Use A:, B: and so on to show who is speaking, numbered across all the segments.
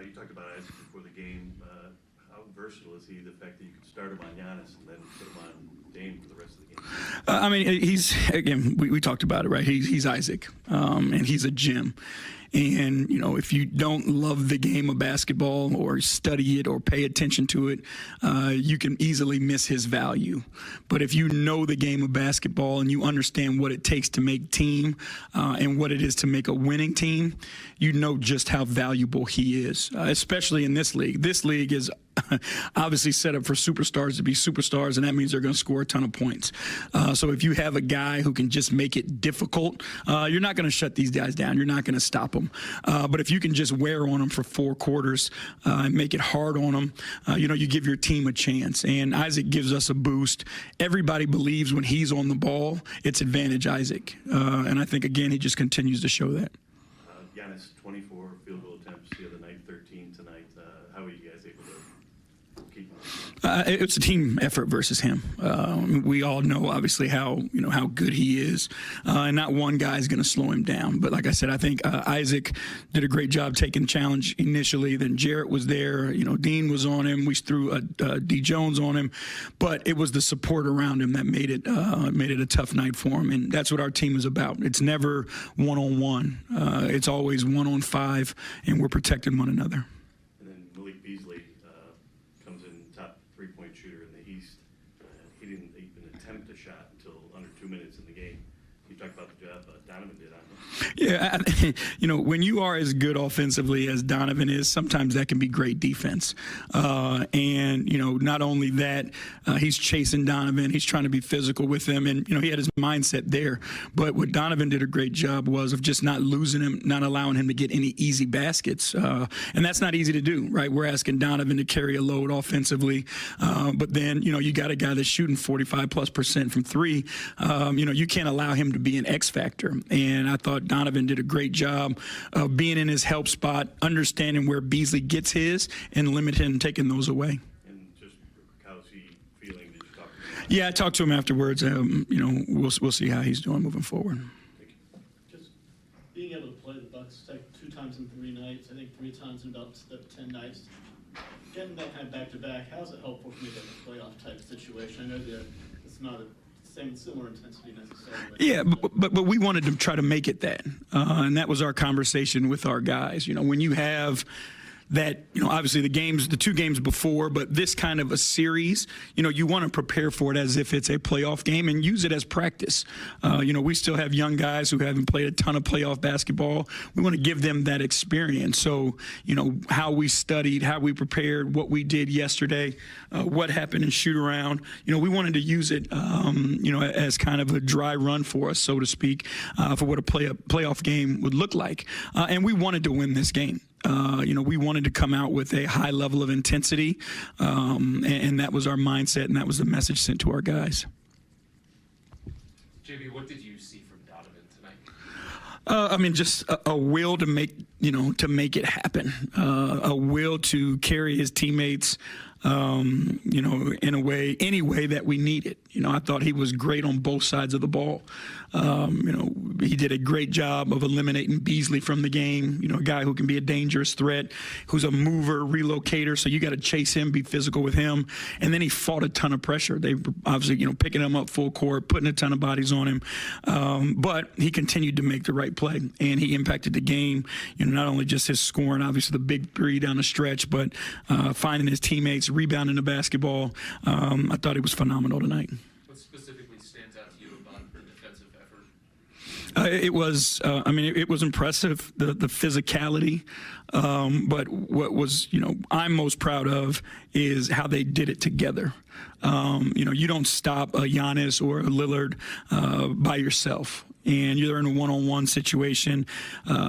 A: You talked about Isaac before the game. How versatile is he? The fact that you could start him on Giannis and then put him on Dame for the rest of the game.
B: I mean, he's, again, we talked about it, right? He's Isaac, and he's a gem. And, you know, if you don't love the game of basketball or study it or pay attention to it, you can easily miss his value. But if you know the game of basketball and you understand what it takes to make team and what it is to make a winning team, you know just how valuable he is, especially in this league. This league is obviously set up for superstars to be superstars, and that means they're going to score a ton of points. So if you have a guy who can just make it difficult, you're not going to shut these guys down. You're not going to stop them. But if you can just wear on them for 4 quarters and make it hard on them, you know, you give your team a chance. And Isaac gives us a boost. Everybody believes when he's on the ball, it's advantage Isaac. And I think, again, he just continues to show that.
A: Giannis, 24 field goal attempts the other night, 13 tonight. How are you guys able to keep him?
B: It's a team effort versus him. We all know, obviously, how good he is, and not one guy is going to slow him down. But like I said, I think Isaac did a great job taking the challenge initially. Then Jarrett was there. You know, Dean was on him. We threw D. Jones on him, but it was the support around him that made it a tough night for him. And that's what our team is about. It's never one-on-one. It's always 1-on-5, and we're protecting one another.
A: And then Malik Beasley comes in top three-point shooter in the East. He didn't even attempt a shot until under 2 minutes in the game. You talked about the job Donovan did on him.
B: Yeah, you know, when you are as good offensively as Donovan is, sometimes that can be great defense. And, you know, not only that, he's chasing Donovan. He's trying to be physical with him. And, you know, he had his mindset there. But what Donovan did a great job was of just not losing him, not allowing him to get any easy baskets. And that's not easy to do, right? We're asking Donovan to carry a load offensively. But then, you know, you got a guy that's shooting 45+% from 3. You know, you can't allow him to be an X factor. And I thought Donovan did a great job of being in his help spot, understanding where Beasley gets his, and limiting and taking those away.
A: And just how's he feeling? Did you talk to him?
B: Yeah, I talked to him afterwards. You know, we'll see how he's doing moving forward.
C: Just being able to play the Bucks like 2 times in 3 nights, I think 3 times in about 10 nights. Getting that kind of back-to-back, how is it helpful for me to a playoff type situation? I know that it's not a similar intensity necessarily.
B: Yeah, but we wanted to try to make it that, and that was our conversation with our guys. You know, when you have that, you know, obviously the 2 games before, but this kind of a series, you know, you want to prepare for it as if it's a playoff game and use it as practice. You know, we still have young guys who haven't played a ton of playoff basketball. We want to give them that experience. So, you know, how we studied, how we prepared, what we did yesterday, what happened in shoot around, you know, we wanted to use it, you know, as kind of a dry run for us, so to speak, for what a playoff game would look like. And we wanted to win this game. You know, we wanted to come out with a high level of intensity, and that was our mindset, and that was the message sent to our guys.
D: JB, what did you see from Donovan tonight?
B: I mean, just a will to make it happen, a will to carry his teammates, you know, in any way that we need it. You know, I thought he was great on both sides of the ball. You know, he did a great job of eliminating Beasley from the game. You know, a guy who can be a dangerous threat, who's a mover, relocator. So you got to chase him, be physical with him. And then he fought a ton of pressure. They obviously, you know, picking him up full court, putting a ton of bodies on him. But he continued to make the right play, and he impacted the game. You know, not only just his scoring, obviously the big 3 down the stretch, but finding his teammates, rebounding the basketball. I thought it was phenomenal tonight.
D: What specifically stands out to you about the defensive effort?
B: It was, I mean, it was impressive, the physicality. But what was, you know, I'm most proud of is how they did it together. You know, you don't stop a Giannis or a Lillard by yourself. And you're in a one-on-one situation.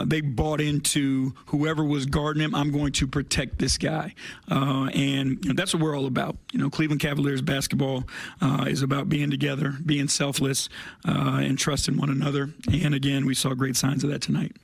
B: They bought into whoever was guarding him, I'm going to protect this guy. And you know, that's what we're all about. You know, Cleveland Cavaliers basketball is about being together, being selfless, and trusting one another. And again, we saw great signs of that tonight.